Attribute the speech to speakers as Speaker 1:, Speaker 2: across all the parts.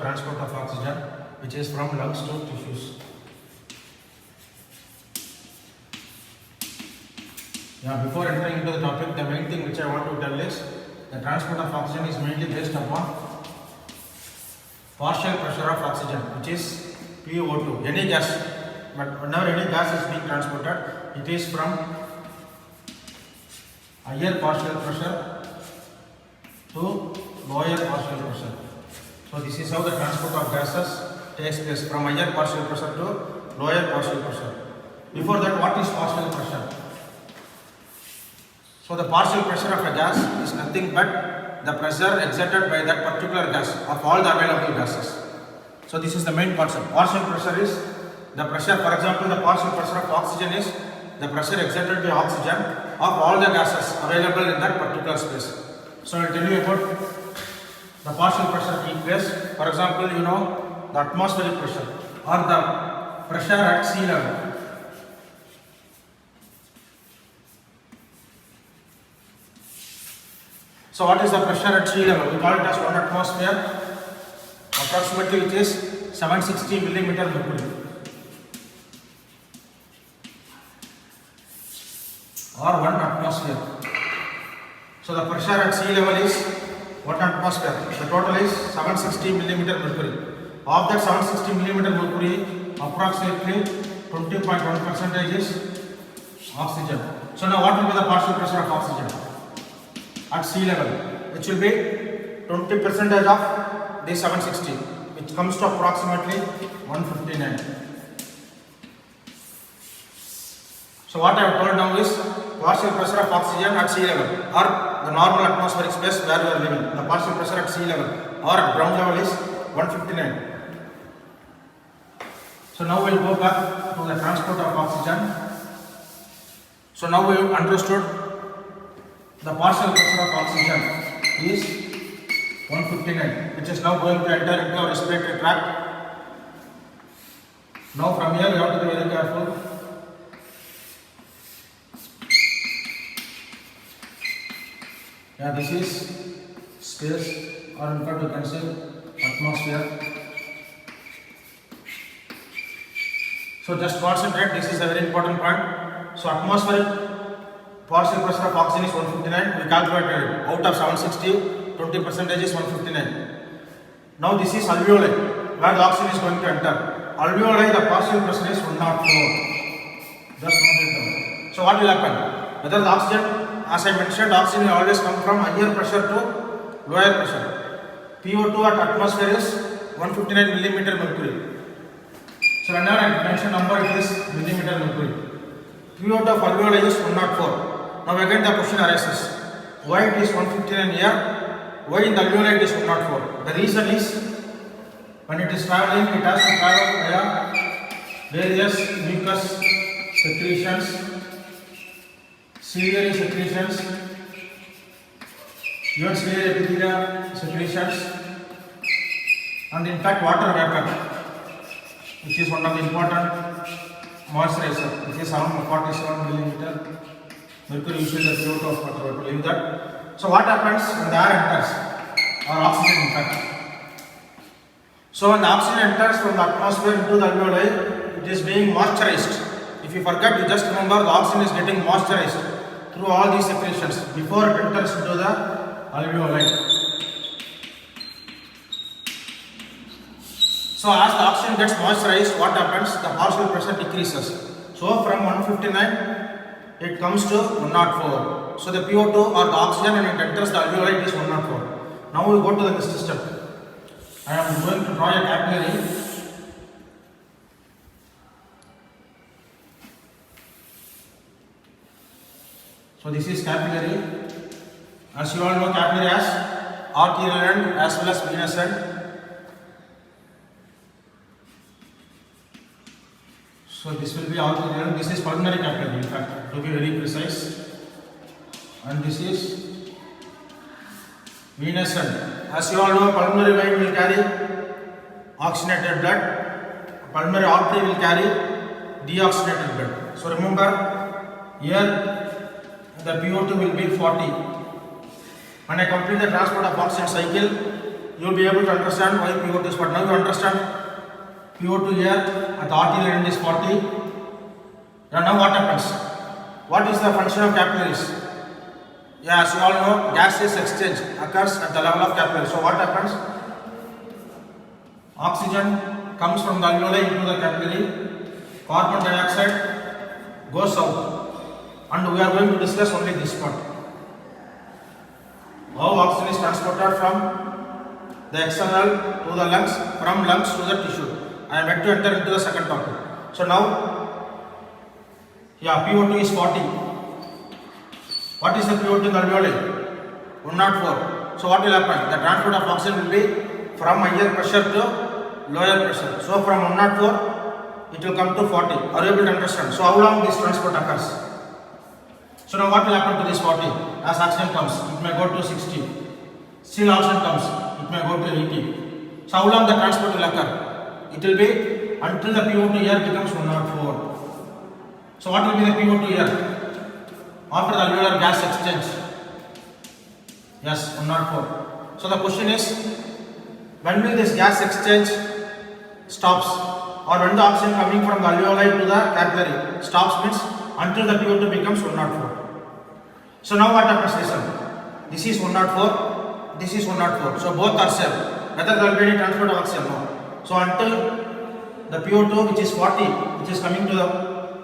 Speaker 1: transport of oxygen, which is from lungs to tissues. Yeah, before entering into the topic, the main thing which I want to tell is the transport of oxygen is mainly based upon partial pressure of oxygen, which is PO2. Any gas, but whenever any gas is being transported, it is from higher partial pressure to lower partial pressure. So this is how the transport of gases takes place, from higher partial pressure to lower partial pressure. Before that, what is partial pressure? So the partial pressure of a gas is nothing but the pressure exerted by that particular gas of all the available gases. So this is the main concept. Partial pressure is the pressure, for example, the partial pressure of oxygen is the pressure exerted by oxygen of all the gases available in that particular space. So I will tell you about the partial pressure taking place. For example, you know the atmospheric pressure or the pressure at sea level. So what is the pressure at sea level? We call it as 1 atmosphere. Approximately it is 760 millimeter mercury. Or 1 atmosphere. So the pressure at sea level is 1 atmosphere. The total is 760 millimeter mercury. Of that 760 millimeter mercury, approximately 20.1% is oxygen. So now what will be the partial pressure of oxygen at sea level, which will be 20% of the 760, which comes to approximately 159. So what I have told now is partial pressure of oxygen at sea level or the normal atmospheric space where we are living. The partial pressure at sea level or at ground level is 159. So now we will go back to the transport of oxygen. So now we have understood the partial pressure of oxygen is 159, which is now going to enter into our respiratory tract. Now from here we have to be very careful. Yeah, this is space, or in fact you can say atmosphere. So just concentrate, this is a very important point. So atmospheric partial pressure of oxygen is 159. We calculated it. Out of 760, 20% is 159. Now this is alveoli, where the oxygen is going to enter. Alveoli, the partial pressure is 104. Just note it down. So what will happen? Whether the oxygen, as I mentioned, oxygen will always come from higher pressure to lower pressure. PO2 at atmosphere is 159 millimeter mercury. So whenever I mention number, it is millimeter mercury. PO2 of alveoli is 104. Now again the question arises, why it is 159 here, why in the alveoli it is 104? The reason is, when it is traveling, it has to travel via various mucus secretions, ciliary secretions, even ciliary epithelia secretions, and in fact water vapor, which is one of the important moisturizer, which is around 47 millimeter mercury, usually the CO2 of water vapor. Leave that. So what happens when the air enters, or oxygen in fact? So when the oxygen enters from the atmosphere into the alveoli, it is being moisturized. If you forget, you just remember the oxygen is getting moisturized through all these secretions before it enters into the alveoli. So as the oxygen gets moisturized, what happens? The partial pressure decreases. So from 159, it comes to 104. So the PO2 or the oxygen, when it enters the alveoli, it is 104. Now we go to the next step. I am going to draw a capillary. So this is capillary. As you all know, capillary has arterial end as well as venous end. So this will be arterial. This is pulmonary capillary, in fact, to be very precise. And this is venous end. As you all know, pulmonary vein will carry oxygenated blood. Pulmonary artery will carry deoxygenated blood. So remember, here the PO2 will be 40. When I complete the transport of oxygen cycle, you will be able to understand why PO2 is 40. Now you understand PO2 here at the arterial end is 40. And now what happens? What is the function of capillaries? Yeah, as you all know, gaseous exchange occurs at the level of capillary. So what happens? Oxygen comes from the alveoli into the capillary, carbon dioxide goes out, and we are going to discuss only this part. How oxygen is transported from the external to the lungs, from lungs to the tissue. I am yet to enter into the second topic. So now, yeah, PO2 is 40. What is the PO2 in the alveoli? 104. So what will happen? The transport of oxygen will be from higher pressure to lower pressure. So from 104, it will come to 40. Are you able to understand? So how long this transport occurs? So now what will happen to this 40? As oxygen comes, it may go to 60. Still oxygen comes, it may go to 80. So how long the transport will occur? It will be until the PO2 here becomes 104. So what will be the PO2 here? After the alveolar gas exchange. Yes, 104. So the question is, when will this gas exchange stops, or when the oxygen coming from the alveoli to the capillary stops, means until the PO2 becomes 104. So now what happens? Listen, this is 104, this is 104. So both are same. Whether there will be any transport of oxygen? No. So until the PO2, which is 40, which is coming to the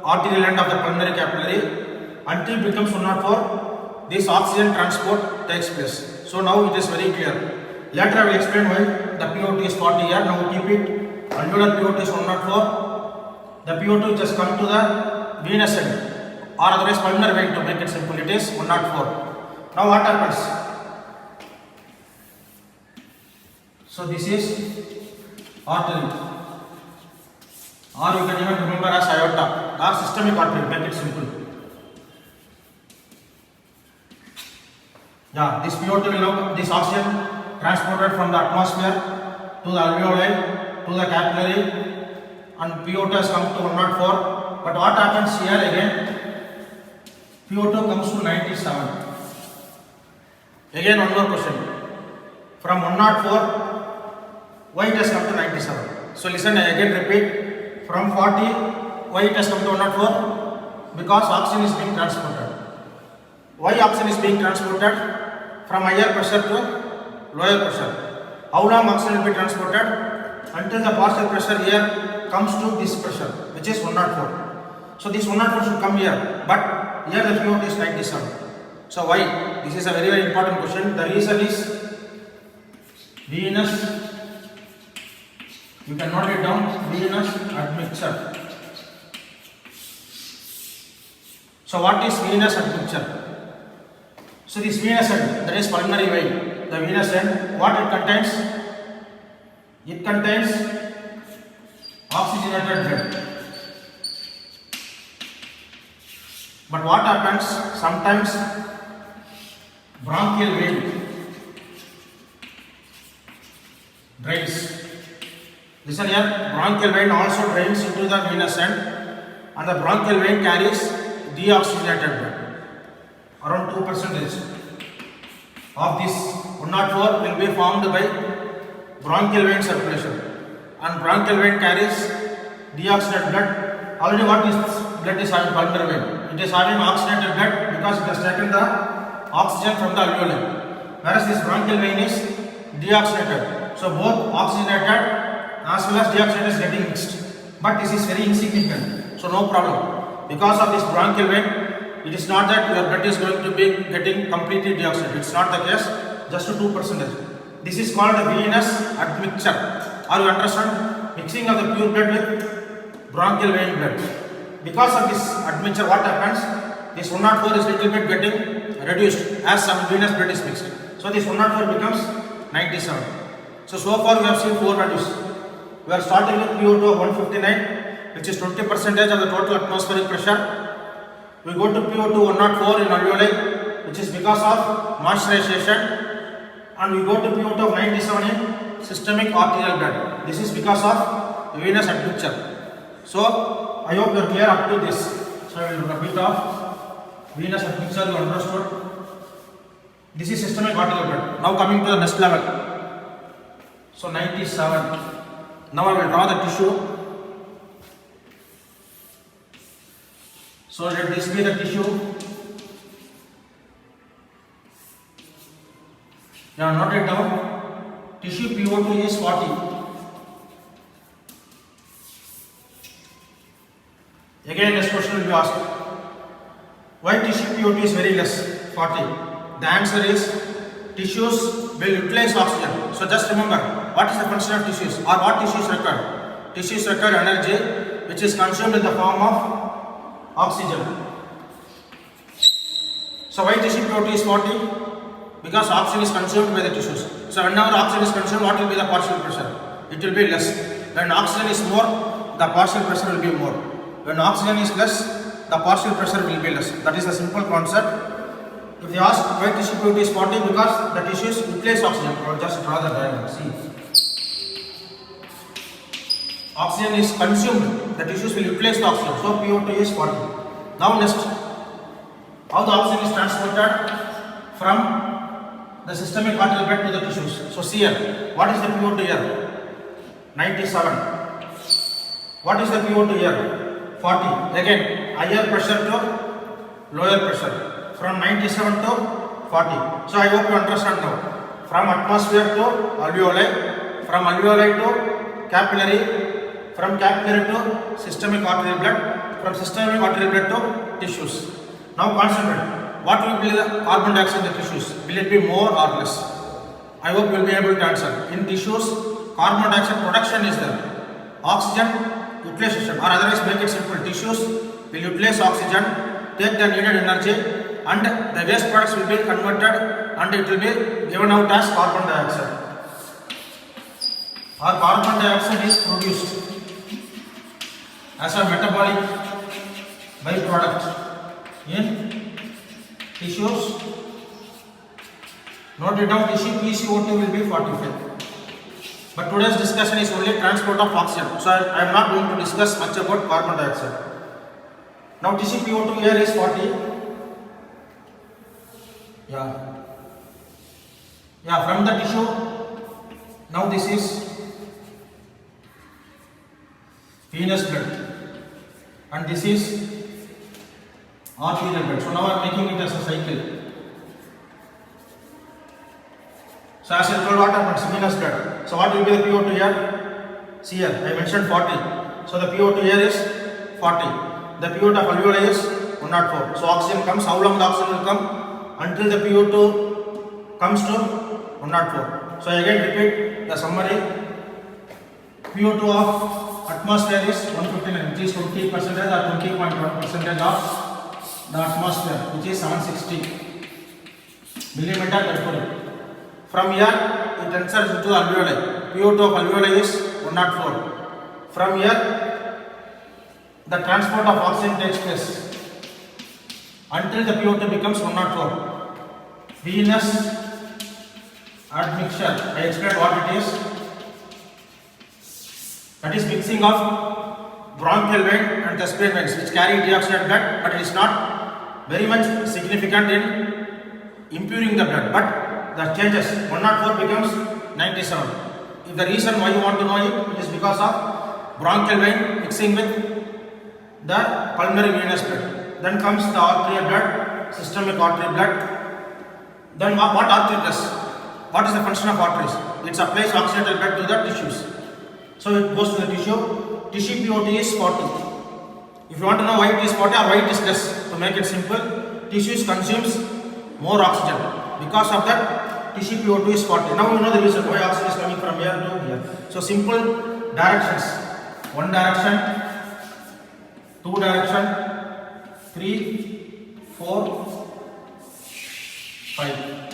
Speaker 1: arterial end of the pulmonary capillary, until it becomes 104, this oxygen transport takes place. So now it is very clear. Later I will explain why the PO2 is 40 here. Now keep it. Alveolar PO2 is 104. The PO2 which has come to the venous end, or otherwise pulmonary vein, to make it simple, it is 104. Now what happens? So this is artery, or you can even remember as aorta, or systemic artery, make it simple. Yeah, this PO2 will now, this oxygen transported from the atmosphere to the alveoli to the capillary, and PO2 has come to 104. But what happens here again? PO2 comes to 97. Again one more question. From 104, why it has come to 97? So listen, I again repeat. From 40, why it has come to 104? Because oxygen is being transported. Why oxygen is being transported? From higher pressure to lower pressure. How long oxygen will be transported? Until the partial pressure here comes to this pressure, which is 104. So this 104 should come here, but here the PO2 is 97. So why? This is a very, very important question. The reason is venous, you can note it down, venous admixture. So what is venous admixture? So this venous end, that is pulmonary vein, the venous end, what it contains? It contains oxygenated blood. But what happens? Sometimes bronchial vein drains. Listen here, bronchial vein also drains into the venous end, and the bronchial vein carries deoxygenated blood. Around 2% of this 104 will be formed by bronchial vein circulation, and bronchial vein carries deoxygenated blood. Already what is blood is having pulmonary vein? It is having oxygenated blood because it has taken the oxygen from the alveoli, whereas this bronchial vein is deoxygenated. So both oxygenated as well as deoxygenated is getting mixed, but this is very insignificant, so no problem. Because of this bronchial vein, it is not that your blood is going to be getting completely deoxygenated. It's not the case, just to 2%. This is called venous admixture. Are you understand? Mixing of the pure blood with bronchial vein blood. Because of this admixture, what happens? This 104 is little bit getting reduced as some venous blood is mixed. So this 104 becomes 97. So far we have seen 4 values. We are starting with PO2 of 159, which is 20% of the total atmospheric pressure. We go to PO2 104 in alveoli, which is because of moisturization, and we go to PO2 of 97 in systemic arterial blood. This is because of venous admixture. So I hope you are clear up to this. So I will repeat of venous admixture, you understood. This is systemic arterial blood. Now coming to the next level. So 97. Now I will draw the tissue. So let this be the tissue. Now note it down. Tissue PO2 is 40. Again this question will be asked. Why tissue PO2 is very less, 40? The answer is tissues will utilize oxygen. So just remember, what is the function of tissues or what tissues require? Tissues require energy which is consumed in the form of oxygen. So why tissue PO2 is 40? Because oxygen is consumed by the tissues. So whenever oxygen is consumed, what will be the partial pressure? It will be less. When oxygen is more, the partial pressure will be more. When oxygen is less, the partial pressure will be less. That is a simple concept. If they ask why tissue PO2 is 40, because the tissues replace oxygen. I will just draw the diagram. See, oxygen is consumed, the tissues will replace the oxygen. So PO2 is 40. Now next, how the oxygen is transported from the systemic arterial bed to the tissues. So see here, what is the PO2 here? 97. What is the PO2 here? 40. Again, higher pressure to lower pressure. From 97 to 40. So I hope you understand now. From atmosphere to alveoli, from alveoli to capillary, from capillary to systemic arterial blood, from systemic arterial blood to tissues. Now concentrate. What will be the carbon dioxide in the tissues? Will it be more or less? I hope you will be able to answer. In tissues, carbon dioxide production is there. Oxygen utilization, or otherwise make it simple. Tissues will utilize oxygen, take the needed energy, and the waste products will be converted and it will be given out as carbon dioxide. Or carbon dioxide is produced as a metabolic byproduct in tissues. Note it down, tissue PCO2 will be 45. But today's discussion is only transport of oxygen. So I am not going to discuss much about carbon dioxide. Now tissue PO2 here is 40. Yeah, from the tissue, now this is venous blood and this is arterial blood. So now I am making it as a cycle. So as I told, what happens? Venous blood. So what will be the PO2 here? See here, I mentioned 40. So the PO2 here is 40. The PO2 of alveoli is 104. So oxygen comes. How long the oxygen will come? Until the PO2 comes to 104. So again repeat the summary. PO2 of atmosphere is 159, which is 20% or 20.1% of the atmosphere, which is 760 millimeter mercury. From here, it enters into alveoli. PO2 of alveoli is 104. From here, the transport of oxygen takes place until the PO2 becomes 104. Venous admixture. I explained what it is. That is mixing of bronchial vein and thespian veins, which carry deoxygenated blood, but it is not very much significant in improving the blood. But the changes 104 becomes 97. If the reason why you want to know it is because of bronchial vein mixing with the pulmonary venous blood. Then comes the arterial blood, systemic arterial blood. Then what artery does? What is the function of arteries? It supplies oxygenated blood to the tissues. So it goes to the tissue. Tissue PO2 is 40. If you want to know why it is 40 or why it is less, to make it simple, tissues consumes more oxygen. Because of that, tissue PO2 is 40. Now you know the reason why oxygen is coming from here to here. So simple directions. One direction, two direction, 3, 4, 5.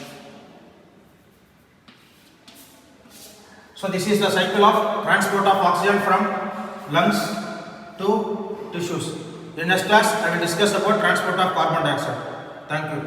Speaker 1: So this is the cycle of transport of oxygen from lungs to tissues. In next class, I will discuss about transport of carbon dioxide. Thank you.